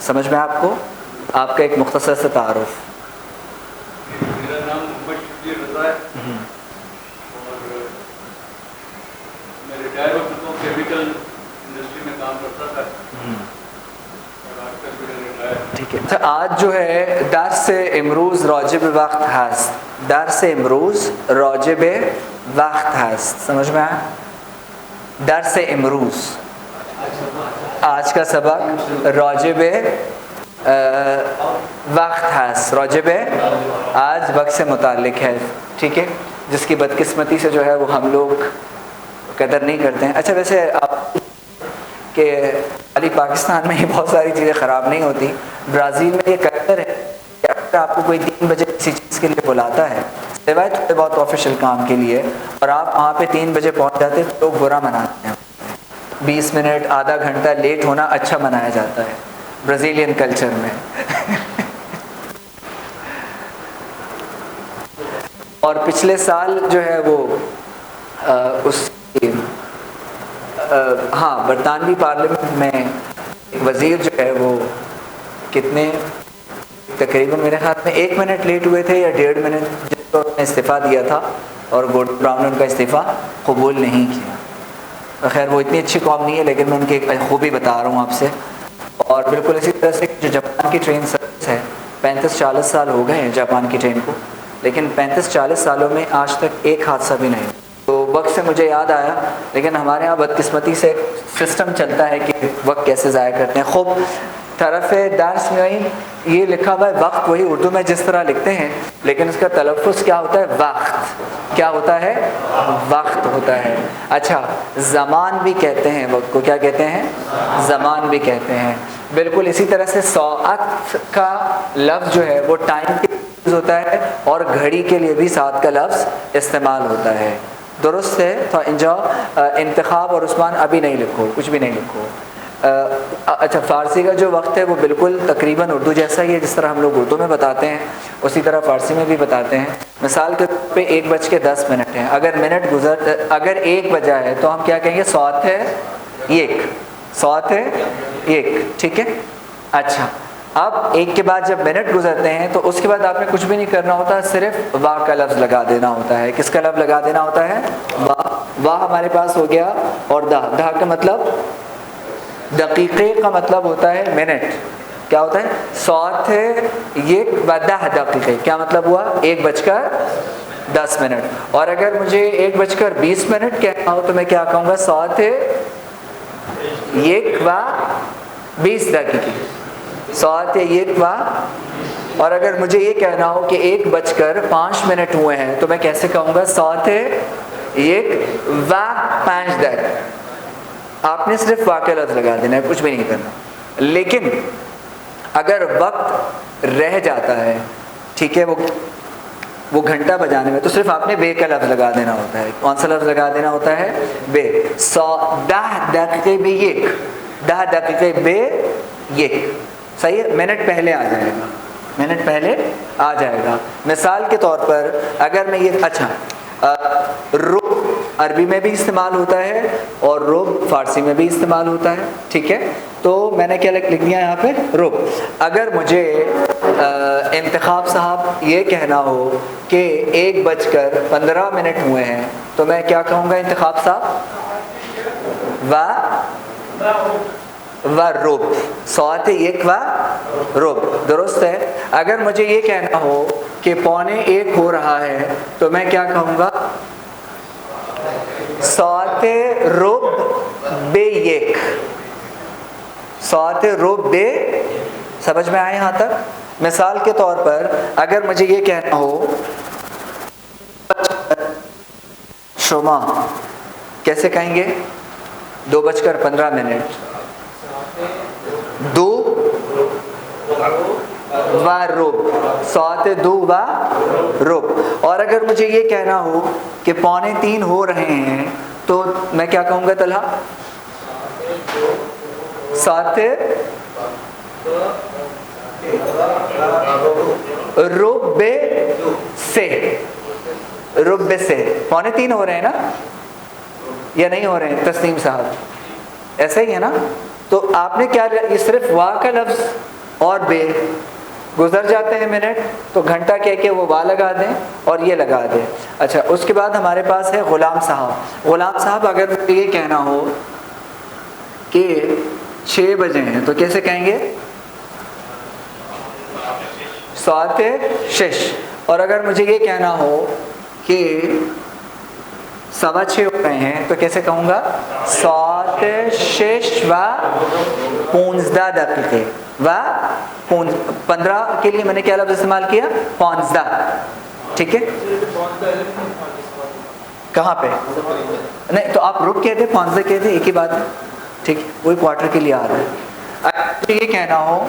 समझ में आपको? आपका एक मुख्तसर से तारुफ. मेरा नाम मोहम्मद शबली रज़ा है और मैं रिटायर हो चुका हूँ. केमिकल इंडस्ट्री में काम करता था और आजकल भी रिटायर. ठीक है. तो आज जो है दर्स इमरूज़ राजिब वक्त हस्त. दर्स इमरूज़ राजिब वक्त हस्त. समझ में आया? दर्स इमरूज़ आज का सबक राजिब वक्त हस्त. राजिब आज वक्त से मुताल्लिक है. ठीक है. जिसकी बदकिस्मती से जो है वो हम लोग कदर नहीं करते हैं. अच्छा वैसे आप कि खाली पाकिस्तान में ही बहुत सारी चीज़ें ख़राब नहीं होती. ब्राज़ील में ये कल्चर है कि अगर आपको कोई 3 बजे किसी चीज़ के लिए बुलाता है सिवाय थोड़े बहुत ऑफिशियल काम के लिए और आप वहाँ पे 3 बजे पहुँच जाते हैं तो लोग बुरा मनाते हैं. 20 मिनट आधा घंटा लेट होना अच्छा मनाया जाता है ब्राज़ीलियन कल्चर में. और पिछले साल जो है वो उस हाँ, बरतानवी पार्लियामेंट में एक वज़ीर जो है वो कितने तकरीबन मेरे ख्याल में 1 मिनट लेट हुए थे या 1.5 मिनट, जिसको उन्होंने इस्तीफ़ा दिया था और गॉर्डन ब्राउन ने उनका इस्तीफ़ा कबूल नहीं किया। खैर वो इतनी अच्छी कौम नहीं है, लेकिन मैं उनकी एक खूबी बता रहा हूँ आपसे। और बिल्कुल इसी तरह से जो जापान की ट्रेन सर्विस है, 35-40 साल हो गए हैं जापान की ट्रेन को, लेकिन 35-40 सालों में आज तक एक हादसा भी नहीं। तो वक्त से मुझे याद आया, लेकिन हमारे यहाँ बदकिस्मती से सिस्टम चलता है कि वक्त कैसे ज़ाया करते हैं। खूब तरफ दर्स में ये लिखा हुआ है वक्त, वही उर्दू में जिस तरह लिखते हैं, लेकिन उसका तलफ़्फ़ुज़ क्या होता है? वक्त। क्या होता है? वक्त होता है। अच्छा, ज़मान भी कहते हैं वक्त को, क्या कहते हैं? ज़मान भी कहते हैं। बिल्कुल इसी तरह से सौअत का लफ्ज़ जो है वो टाइम के लिए होता है, और घड़ी के लिए भी साथ का लफ्ज़ इस्तेमाल होता है। दुरुस्त है। तो इंतखाब और उस्मान अभी नहीं लिखो, कुछ भी नहीं लिखो। अच्छा, फ़ारसी का जो वक्त है वो बिल्कुल तकरीबन उर्दू जैसा ही है, जिस तरह हम लोग उर्दू में बताते हैं उसी तरह फ़ारसी में भी बताते हैं। मिसाल के तौर पे 1:10 है। अगर 1 बजा है तो हम क्या कहेंगे? सौत है 1, सौत है 1, ठीक है। अच्छा, अब 1 के बाद जब मिनट गुजरते हैं तो उसके बाद आपने कुछ भी नहीं करना होता, सिर्फ वाह का लफ्ज़ लगा देना होता है। किसका लफ्ज़ लगा देना होता है? वाह। वाह हमारे पास हो गया, और दाह का मतलब दकीक़े का मतलब होता है मिनट। क्या होता है? सौत है 1:10 दकीक़े, क्या मतलब हुआ? 1:10। और अगर मुझे 1:20 कहना हो तो मैं क्या कहूँगा? सौत है 1:20। सौत है 1:, और अगर मुझे ये कहना हो कि 1:05 हुए हैं तो मैं कैसे कहूँगा? सौत है 1:05। आपने सिर्फ वाक़ लफ्ज़ लगा देना है, कुछ भी नहीं करना। लेकिन अगर वक्त रह जाता है, ठीक है, वो घंटा बजाने में, तो सिर्फ आपने बे का लफ्ज़ लगा देना होता है। कौन सा लफ्ज़ लगा देना होता है? बे। 10 दक़ीक़े बे 1, 10 दक़ीक़े बे 1, सही है। मिनट पहले आ जाएगा, मिनट पहले आ जाएगा। मिसाल के तौर पर अगर मैं ये, अच्छा, रुब अरबी में भी इस्तेमाल होता है और रुब फ़ारसी में भी इस्तेमाल होता है, ठीक है। तो मैंने क्या लिख दिया यहाँ पे? रुब। अगर मुझे इंतखाब साहब ये कहना हो कि 1:15 हुए हैं तो मैं क्या कहूँगा? इंतखाब साहब व रुब, सौत 1:रुब, दुरुस्त है। अगर मुझे ये कहना हो कि 1:15 हो रहा है तो मैं क्या कहूँगा? सौत रुब बे 1, सौत रुब बे। समझ में आए यहाँ तक? मिसाल के तौर पर अगर मुझे ये कहना हो शुमा, कैसे कहेंगे? 2:15, 2 व रुब, सौत 2 व रुब। और अगर मुझे ये कहना हो कि 2:45 हो रहे हैं तो मैं क्या कहूँगा? तलहा सौत रुब्बे से, रुब्बे से। 2:45 हो रहे हैं ना, या नहीं हो रहे हैं तस्लीम साहब? ऐसा ही है ना। तो आपने क्या, ये सिर्फ वाह का लफ्ज़ और बे, गुजर जाते हैं मिनट तो घंटा कह के वो वाह लगा दें और ये लगा दें। अच्छा, उसके बाद हमारे पास है ग़ुलाम साहब। ग़ुलाम साहब अगर मुझे ये कहना हो कि 6 बजे हैं तो कैसे कहेंगे? सौत 6। और अगर मुझे ये कहना हो कि 6:15 हो रहे हैं तो कैसे कहूँगा? सौत 6 व 15 दक़ीक़े व 15 के लिए मैंने क्या लफ्ज़ इस्तेमाल किया? 15, ठीक है। कहाँ पे? नहीं तो आप रुक कहते, 15 कहते, एक ही बात है, ठीक है। वही क्वार्टर के लिए आ रहा है। अगर ये कहना हो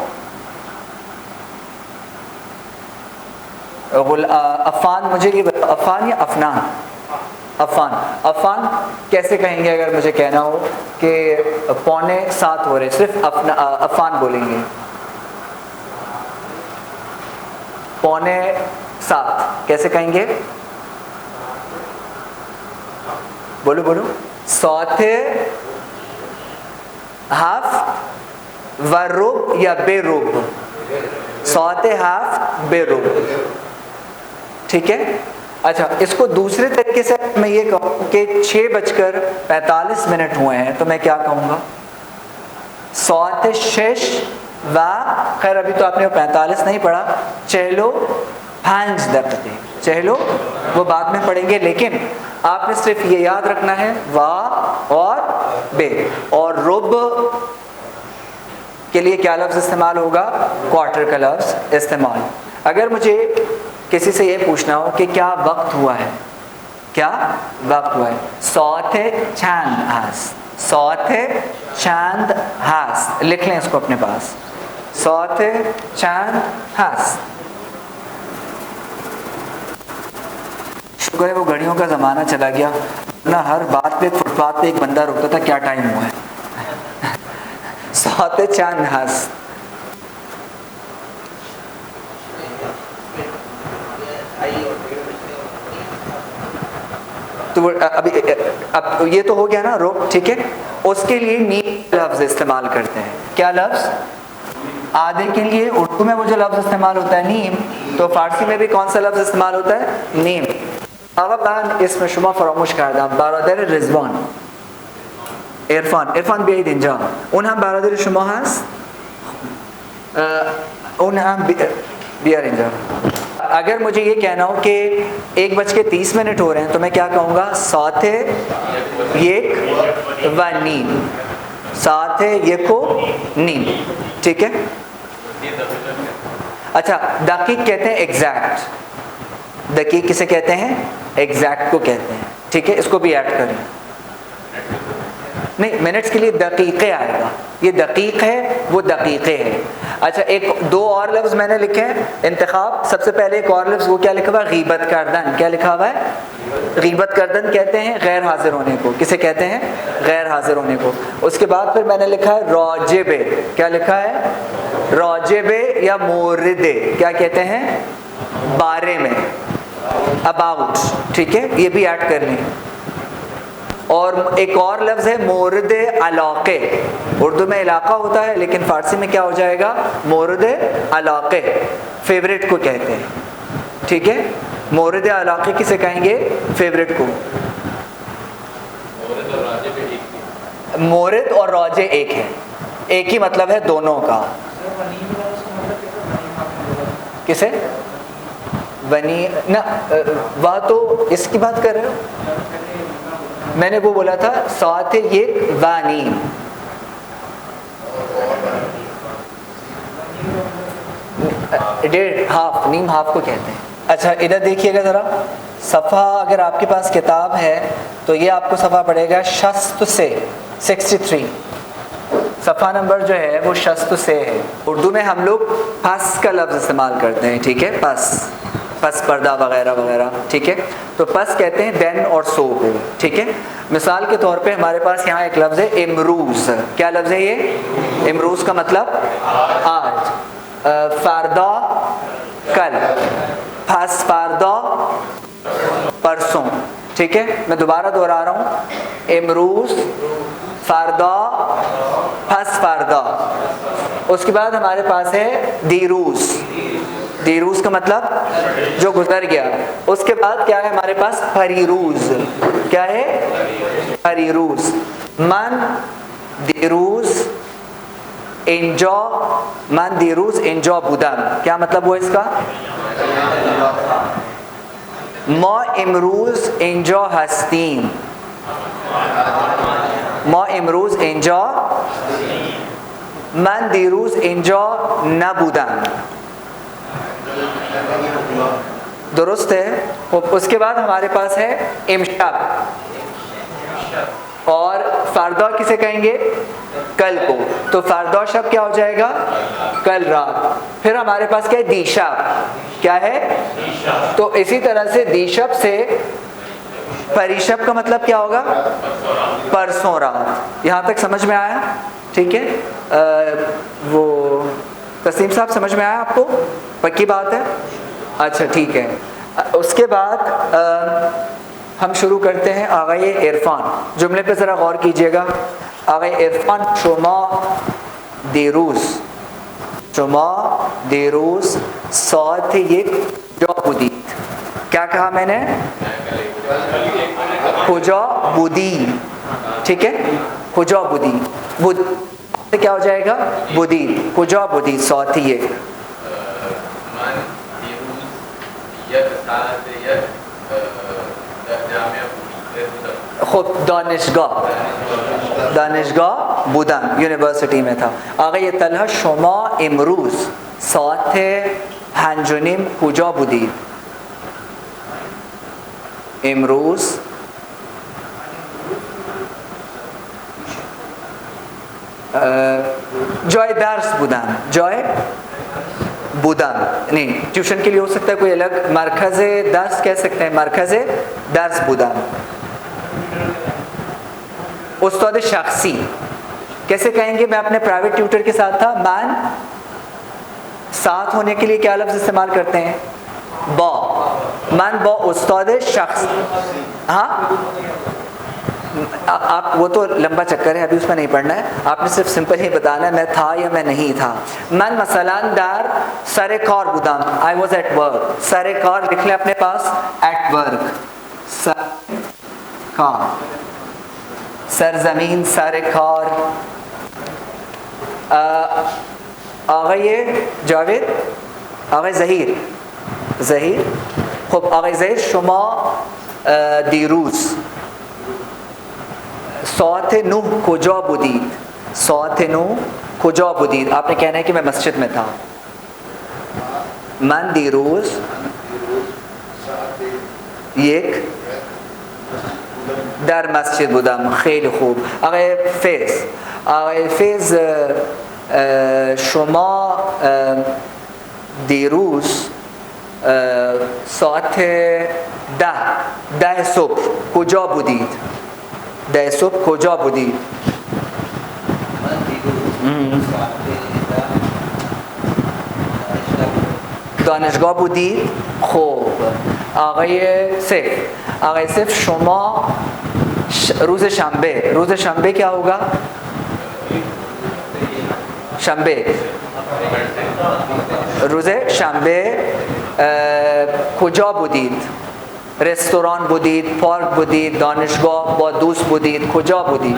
अफ़ान, मुझे ये अफ़ान या अफ़नान? अफ़ान। अफ़ान कैसे कहेंगे अगर मुझे कहना हो कि 6:45 हो रहे, सिर्फ अफ़ान बोलेंगे। 6:45 कैसे कहेंगे? बोलो बोलो। सौथे, हाफ, व रुब या बेरुब, सौते, हाफ, बेरुब, ठीक है। अच्छा, इसको दूसरे तरीके से मैं ये कहूँ कि 6:45 हुए हैं, तो मैं क्या कहूँगा? सौते शेष व, खैर अभी तो आपने 45 नहीं पढ़ा, चहलो 5 दक्कते, चहलो वो बाद में पढ़ेंगे, लेकिन आपने सिर्फ ये याद रखना है वा और बे। और रुब के लिए क्या लफ्ज़ इस्तेमाल होगा? क्वार्टर का लफ्ज़ इस्तेमाल। अगर मुझे किसी से ये पूछना हो कि क्या वक्त हुआ है, क्या वक्त हुआ है, सौथे चांद हास, सौथे चांद हास, लिख लें इसको अपने पास, सौथे चांद हास। शुक्र है वो घड़ियों का ज़माना चला गया ना, हर बात पे फुटपाथ पे एक बंदा रोकता था, क्या टाइम हुआ है। सौते चांद हास, तो अभी अब ये तो हो गया ना रोक, ठीक है। उसके लिए नीम लफ्ज़ इस्तेमाल करते हैं। क्या लफ्ज़? आधे के लिए उर्दू में वो जो लफ्ज़ इस्तेमाल होता है नीम, तो फारसी में भी कौन सा लफ्ज़ इस्तेमाल होता है? नीम। अगर इसमें शुमा फरामोश करदा बरादर रिजवान इरफान, इरफान भी इंजा उन हम बरादर शुमा हस उन हम बियर इंजा। अगर मुझे ये कहना हो कि 1:30 हो रहे हैं, तो मैं क्या कहूँगा? सौथे एक व नीम, साथे यको नीम, ठीक है। अच्छा, दकीक कहते हैं एग्जैक्ट, दकीक किसे कहते हैं? एग्जैक्ट को कहते हैं, ठीक है। इसको भी ऐड करें, नहीं मिनट्स के लिए दकीक़े आएगा, ये दकीक है वो दकीक़े है। अच्छा, एक दो और लफ्ज़ मैंने लिखे हैं इंतखाब। सबसे पहले एक और लफ्ज़, वो क्या लिखा हुआ है? गीबत करदन। क्या लिखा हुआ है? गीबत करदन कहते हैं गैर हाजिर होने को। किसे कहते हैं? गैर हाजिर होने को। उसके बाद फिर मैंने लिखा है रौजेबे। क्या लिखा है? रौजेबे या मोरदे, क्या कहते हैं? बारे में, अबाउट, ठीक है, ये भी ऐड कर लें। और एक और लफ्ज़ है मोरद अलाक़े। उर्दू में इलाका होता है, लेकिन फ़ारसी में क्या हो जाएगा? मोरद अलाक़े, फेवरेट को कहते हैं, ठीक है। मोरद अलाक़े किसे कहेंगे? फेवरेट को। मोरद और रौजे एक है, एक ही मतलब है दोनों का। किसे? बनी ना, वह तो इसकी बात कर रहे हो, मैंने वो बोला था साथ ये वानी, डेढ़ हाफ, नीम हाफ को कहते हैं। अच्छा, इधर देखिएगा ज़रा, सफ़ा अगर आपके पास किताब है तो ये आपको सफ़ा पड़ेगा शस्त से 63। सफ़ा नंबर जो है वो शस्त से है। उर्दू में हम लोग पस का लफ्ज़ इस्तेमाल करते हैं, ठीक है, पस पर्दा वगैरह वगैरह, ठीक है। तो पस कहते हैं देन और सो को, ठीक है। मिसाल के तौर पे हमारे पास यहाँ एक लफ्ज़ है इमरूज़। क्या लफ्ज़ है ये? इमरूज़ का मतलब आज, फारदा कल, फस फारदा परसों, ठीक है। मैं दोबारा दोहरा रहा हूँ, इमरूज़, फारदा, फस फारदा। उसके बाद हमारे पास है दीरूज़, दीरूज़ का मतलब जो गुजर गया। उसके बाद क्या है हमारे पास? फरीरूज़। क्या है? फरीरूज़। मन दीरूज़ इंजॉ, मन दीरूज़ इंजॉ बुदन, क्या मतलब वो इसका? मौ इमरूज़ इंजॉ हस्तीन, मौ इमरूज़ इंजॉ, मन दीरूज़ इंजॉ न बुदन, दुरुस्त है। उसके बाद हमारे पास है इमशब, और फारदा किसे कहेंगे? कल को। तो फारदा शब क्या हो जाएगा? कल रात। फिर हमारे पास क्या है? दीशब। क्या है? तो इसी तरह से दीशब से परिशब का मतलब क्या होगा? परसों रात। यहाँ तक समझ में आया? ठीक है। वो तस्लीम साहब समझ में आया आपको? पक्की बात है? अच्छा ठीक है। उसके बाद हम शुरू करते हैं आगे इरफान। जुमले पे ज़रा गौर कीजिएगा। आगे इरफान शुमा देरूस, शुमा देरूस साथ ये जो बुदीत। क्या कहा मैंने? खुजा बुदी, ठीक है, खुजा बुदी, बुद क्या हो जाएगा? बुदी, खुजा बुदी साथ ये खुद दानिशगाह, दानिशगाह बुदन यूनिवर्सिटी में था। आगे ये तलहा शुमा इमरूज साथ हंजुनिम खुजा बुदी, इमरूज जॉय दर्स बुदान, जॉय बुदान नहीं, ट्यूशन के लिए हो सकता है कोई अलग, मरकज़े दर्स कह सकते हैं, मरकज़े दर्स बुदान। उस्ताद शख्सी कैसे कहेंगे? मैं अपने प्राइवेट ट्यूटर के साथ था। मैन साथ होने के लिए क्या लफ्ज़ इस्तेमाल करते हैं? बा, मैन बा उस्ताद शख्स। हाँ, आप वो तो लंबा चक्कर है, अभी उसमें नहीं पढ़ना है, आपने सिर्फ सिंपल ही बताना है मैं था या मैं नहीं था। मैं मसलन दार सरे कार बुदाम, आई वॉज एट वर्क। सरे कार लिख लें अपने पास, एट वर्क, सर कार, सरजमीन, सरे कार। आगे ये जावेद, आगे जहीर, जहीर खूब, आगे जहीर शुमा दीरूस सौत नूह खुजा बुदीद, सौत नूह खुजा बुदीद। आपने कहना है कि मैं मस्जिद में था। मन दीरूज एक दर मस्जिद बुदम, खेल खूब। आगे फेज, आगे फेज शुमा दीरूज सौत दह सुबह खुजा बुदीद, दैसुब खुजा बुदी। दानिशगाह बुदी खूब। आगे सिर्फ, आगे सिर्फ शुमा रोज़ शंबे, रोज़ शंबे क्या होगा? शंबे, रोज़ शंबे खुजा बुदीद, रेस्तोरान बुदीद, पार्क बुदीद, दानिशगाह बदूस बुदीद, खुजा बुदीद,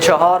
4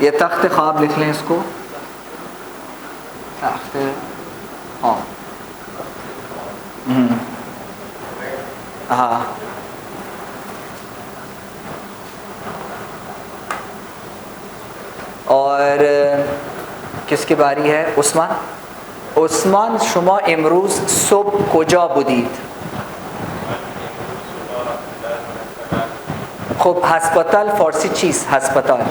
ये तख्त ख्वाब लिख लें इसको, तख्त ख्वाब। हाँ, और किसकी बारी है? उस्मान। उस्मान शुमा इमरूज सुबह कुजा बुदीद। खूब। हस्पताल फारसी चीज़, हस्पताल,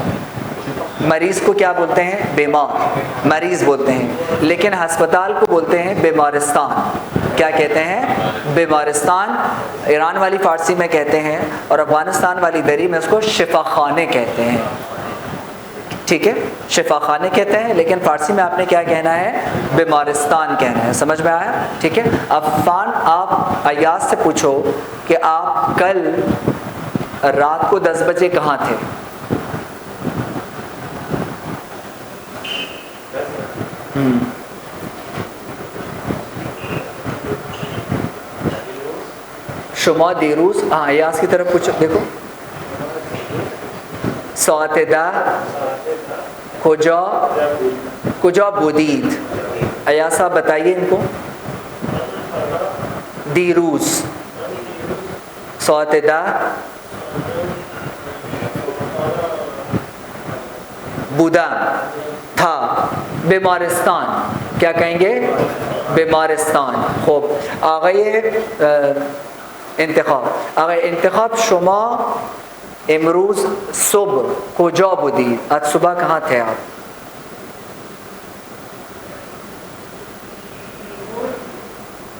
मरीज़ को क्या बोलते हैं? बीमार, मरीज़ बोलते हैं, लेकिन हस्पताल को बोलते हैं बीमारिस्तान। क्या कहते हैं? बीमारिस्तान। ईरान वाली फ़ारसी में कहते हैं और अफ़गानिस्तान वाली दरी में उसको शिफा खाने कहते हैं। ठीक है, शिफा खाने कहते हैं, लेकिन फ़ारसी में आपने क्या कहना है? बीमारिस्तान कहना है। समझ में आया? ठीक है। अफ़ान, आप अयाज से पूछो कि आप कल रात को 10 बजे कहाँ थे? शुमा देरूस। हाँ, अयाज की तरफ पूछो, देखो। सौतेदा खुजा खुजा बुदीद। अयाज साहब बताइए इनको। दीरूस, सौतेदा, बुदा था, बीमारिस्तान। क्या कहेंगे? बीमारिस्तान। खूब। आगे इंतखाब, आगे इंतखाब शुमा इमरूज सुबह कुजा बुदी। आज सुबह कहाँ थे आप?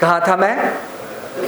कहाँ था मैं?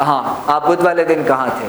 हाँ, आप बुध वाले दिन कहाँ थे?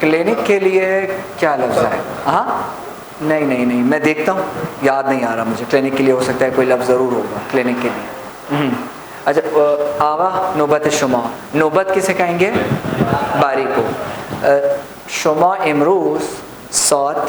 क्लिनिक के लिए क्या लफ्ज़ है? हाँ, नहीं मैं देखता हूँ, याद नहीं आ रहा मुझे. क्लिनिक के लिए हो सकता है कोई लफ्ज़ ज़रूर होगा क्लिनिक के लिए. अच्छा, आगा नौबत शुमा. नौबत किसे कहेंगे? बारी को. शुमा इमरूज साथ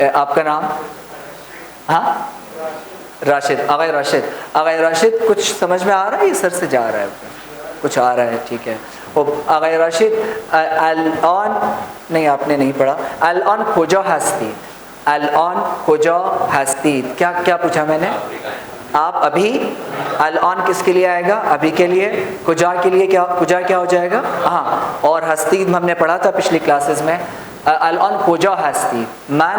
आपका नाम? हाँ, राशिद. आगे राशिद कुछ समझ में आ रहा है? ये सर से जा रहा है, कुछ आ रहा है, ठीक है. आगे राशिद अल-आन नहीं, आपने नहीं पढ़ा. अल-आन खोजा हस्ती. अल-आन खोजा हस्ती क्या क्या पूछा मैंने? आप अभी. अल-आन किसके लिए आएगा? अभी के लिए. खोजा के लिए क्या? खोजा क्या हो जाएगा? हाँ, और हस्ती हमने पढ़ा था पिछली क्लासेस में. अल-आन खोजा हस्ती. मन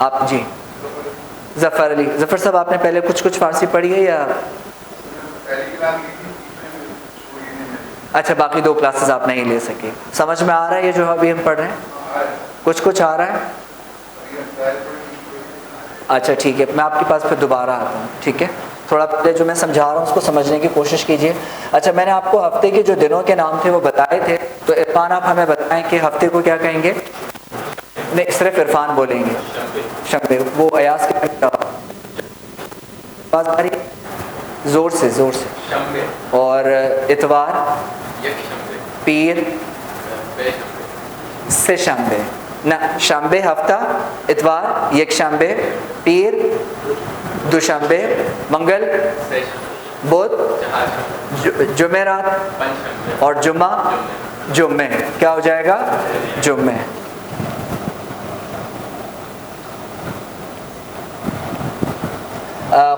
आप जी ज़फ़र अली. ज़फ़र साहब आपने पहले कुछ फारसी पढ़ी है या? अच्छा, बाकी 2 क्लासेस आप नहीं ले सके. समझ में आ रहा है ये जो अभी हम पढ़ रहे हैं? कुछ आ रहा है? अच्छा ठीक है, मैं आपके पास फिर दोबारा आता हूँ. ठीक है, थोड़ा पहले जो मैं समझा रहा हूँ उसको समझने की कोशिश कीजिए. अच्छा, मैंने आपको हफ्ते के जो दिनों के नाम थे वो बताए थे, तो इरफान आप हमें बताएं कि हफ्ते को क्या कहेंगे? नहीं, सिर्फ इरफान बोलेंगे. शंबे. वो अयास के पास आ रही ज़ोर से. और इतवार, पीर, से शंबे ना. शंबे हफ्ता, इतवार एक शंबे, पीर दुशंबे, मंगल, बुध, जुमेरात और जुम्मा जुम्मे. क्या हो जाएगा? जुम्मे.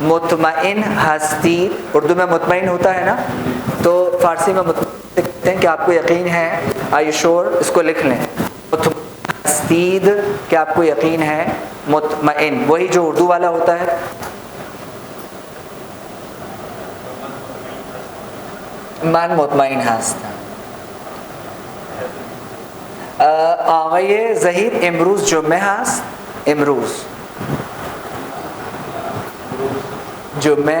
मुतमईन हस्ती. उर्दू में मुतमईन होता है ना, तो फ़ारसी में कहते हैं कि आपको यकीन है. आई श्योर, इसको लिख लें. हस्तीद कि आपको यकीन है. मुतमईन वही जो उर्दू वाला होता है. मन मुतमईन हस्त. आगे ज़हीर इमरूज़ जुम्मे हस्त. इमरूज़ जुम्मे.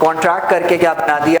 कॉन्ट्रैक्ट करके क्या बना दिया?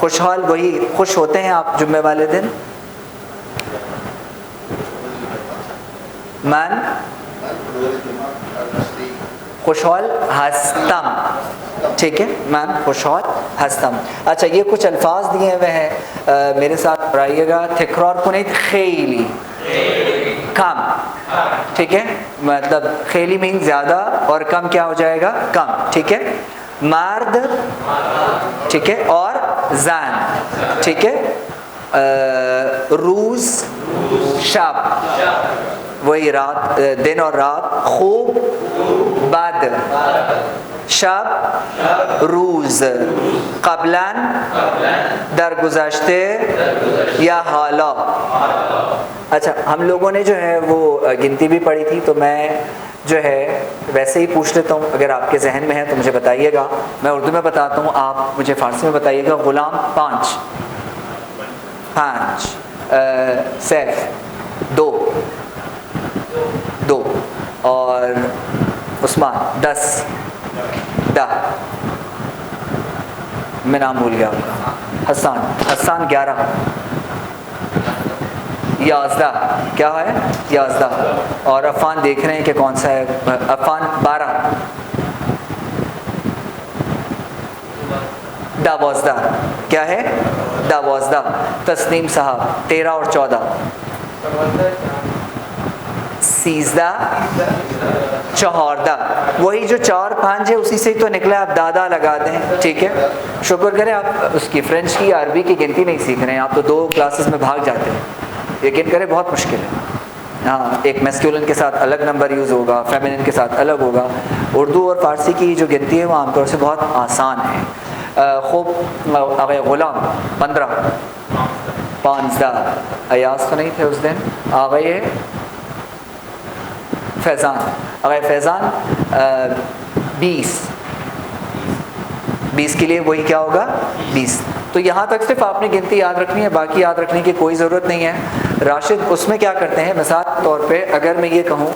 खुशहाल वही खुश होते हैं आप जुम्मे वाले दिन. मन खुशहाल हस्तम. ठीक है, मन खुशहाल हस्तम. अच्छा, ये कुछ अल्फाज दिए हुए हैं, मेरे साथ पढ़ाइएगा. तकरार कुनीत खेली. कम, ठीक है, मतलब खेली मीन ज़्यादा और कम क्या हो जाएगा, कम, ठीक है। मर्द, ठीक है, और जान, ठीक है। रूज, शब, वही रात, दिन और रात। खूब, बद, शब, रूज। क़ब्लन, दरगुज़श्ते या हाला। अच्छा, हम लोगों ने जो है वो गिनती भी पढ़ी थी, तो मैं जो है वैसे ही पूछ लेता हूँ, अगर आपके जहन में है तो मुझे बताइएगा। मैं उर्दू में बताता हूँ, आप मुझे फ़ारसी में बताइएगा। ग़ुलाम 5, सैफ 2, और उस्मान 10, मैं नाम भूल गया आपका। हसन 11, याज़दा, क्या है, याज़दा। और अफ़ान देख रहे हैं कि कौन सा है, अफ़ान 12, दावज़दा, क्या है, दावज़दा। तस्नीम साहब 13 और 14, 13, 14। वही जो 4, 5 है उसी से ही तो निकला, आप दादा लगा दें, ठीक है। शुक्र करें आप उसकी फ्रेंच की, अरबी की गिनती नहीं सीख रहे हैं, आप तो 2 क्लासेस में भाग जाते हैं। यकीन करें बहुत मुश्किल है। हाँ, एक मैस्कुलिन के साथ अलग नंबर यूज़ होगा, फेमिनिन के साथ अलग होगा। उर्दू और फ़ारसी की जो गिनती है वो आमतौर से बहुत आसान है। खूब, अगे ग़ुलाम 15, 15, अयास तो नहीं थे उस दिन। आगे फैज़ान, अगे फैज़ान 20 के लिए वही क्या होगा, 20। तो यहाँ तक सिर्फ आपने गिनती याद रखनी है, बाकी याद रखने की कोई ज़रूरत नहीं है। राशिद उसमें क्या करते हैं, मिसाल के तौर पे अगर मैं ये कहूँ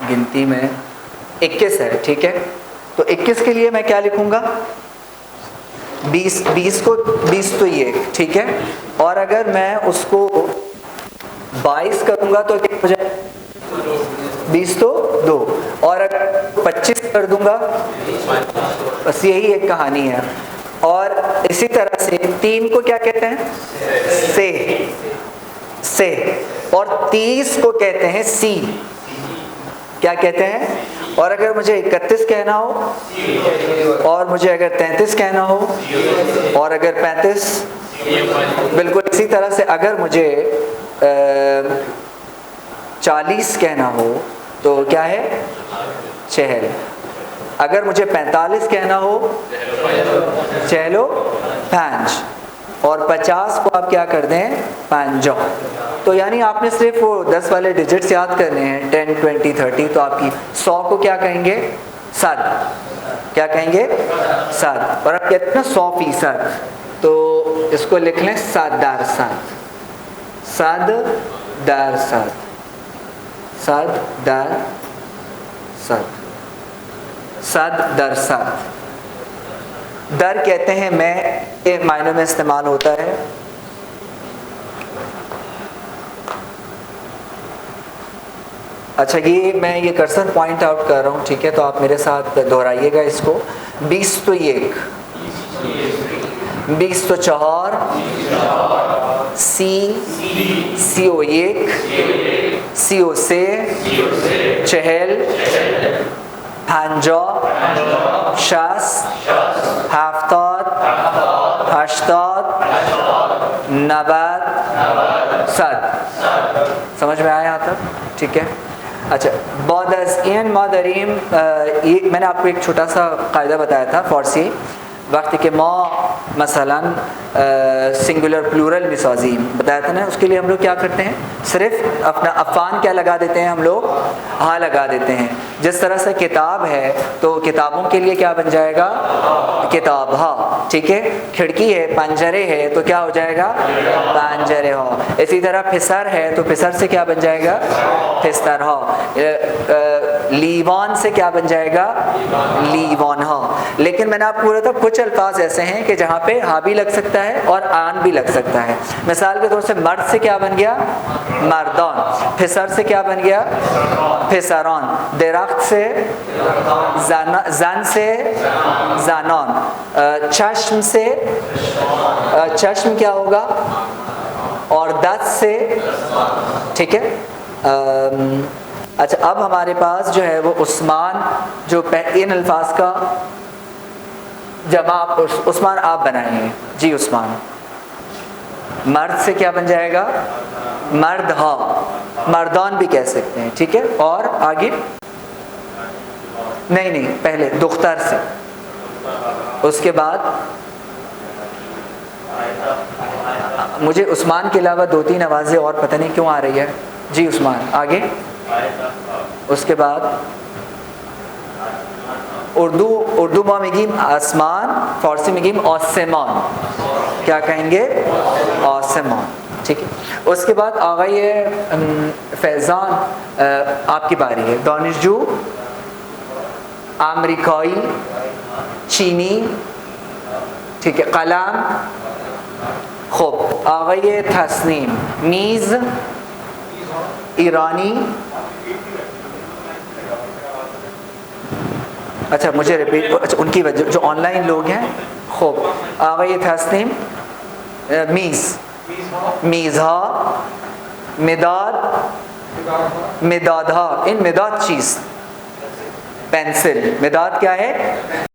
गिनती में 21 है, ठीक है, तो 21 के लिए मैं क्या लिखूँगा, 20 तो ये, ठीक है। और अगर मैं उसको 22 करूँगा तो क्या हो जाए, 20 तो 2, और अगर 25 कर दूँगा, बस यही एक कहानी है। और इसी तरह से 3 को क्या कहते हैं, से, और 30 को कहते हैं सी, क्या कहते हैं। और अगर मुझे 31 कहना हो, और मुझे अगर 33 कहना हो, और अगर 35, बिल्कुल इसी तरह से अगर मुझे 40 कहना हो तो क्या है, चहल। अगर मुझे 45 कहना हो, चहलो, पांच। और 50 को आप क्या कर दें, पांजो। तो यानी आपने सिर्फ वो 10 वाले डिजिट्स याद करने हैं, 10, 20, 30। तो आपकी 100 को क्या कहेंगे, सद, क्या कहेंगे, सद। और आप कहते हैं ना 100%, तो इसको लिख लें सदर सद, सद दर सद, सद दर सद, सद दर सद। दर कहते हैं मैं, एक मायनों में इस्तेमाल होता है। अच्छा, ये मैं ये कर्सर पॉइंट आउट कर रहा हूँ, ठीक है, तो आप मेरे साथ दोहराइएगा इसको। 20 तो 1, 20 तो 4, CO 1, CO से, चहल, 50, 60, 70, 80, 90, 100। समझ में आया यहाँ तक, ठीक है। अच्छा, बौदज़ मादरीम, ये मैंने आपको एक छोटा सा कायदा बताया था फ़ारसी वक्त के मसलन सिंगुलर प्लूरल मिसाजीम बताया था ना, उसके लिए हम लोग क्या करते हैं, सिर्फ अपना अफ़ान क्या लगा देते हैं, हम लोग हाँ लगा देते हैं। जिस तरह से किताब है तो किताबों के लिए क्या बन जाएगा, किताब हाँ, ठीक है। खिड़की है, पंजरे है, तो क्या हो जाएगा, पंजरे हो। इसी तरह फिसर है तो फिसर से क्या बन जाएगा, फिस्तर हो। लीवान से क्या बन जाएगा? लीवान हा। लेकिन मैंने आपको बोला था कुछ अल्फाज ऐसे हैं कि जहाँ पे हा भी लग सकता है और आन भी लग सकता है। मिसाल के तौर से मर्द से क्या बन गया? मर्दान। फिसर से क्या बन गया? फिसरान। दरख्त से जन से जानन। चश्म से चश्म क्या होगा? और दस्त से, ठीक है। अच्छा, अब हमारे पास जो है वो उस्मान, जो इन अल्फाज का जमा उस्मान आप बनाएंगे जी। उस्मान मर्द से क्या बन जाएगा? मर्द हा। मर्दान भी कह सकते हैं, ठीक है। और आगे नहीं, पहले दुख्तर से, उसके बाद मुझे उस्मान के अलावा 2-3 आवाज़ें और पता नहीं क्यों आ रही है जी। उस्मान आगे, उसके बाद उर्दू में मीम आसमान, फारसी में मीम आसमान, क्या कहेंगे? आसमान, ठीक है। उसके बाद आ गई है फैज़ान, आपकी बारी है। दानिशजू, अमरीकाई, चीनी, ठीक है। कलाम, खूब। आ गई है तस्नीम, मीज़, ईरानी। अच्छा, मुझे रिपीट, अच्छा उनकी वजह जो ऑनलाइन लोग हैं। खूब, आ गई है तस्नीम, मीज़, मीज़ा, मिदाद, मिदादा। इन मिदाद चीज़, पेंसिल। मिदाद क्या है?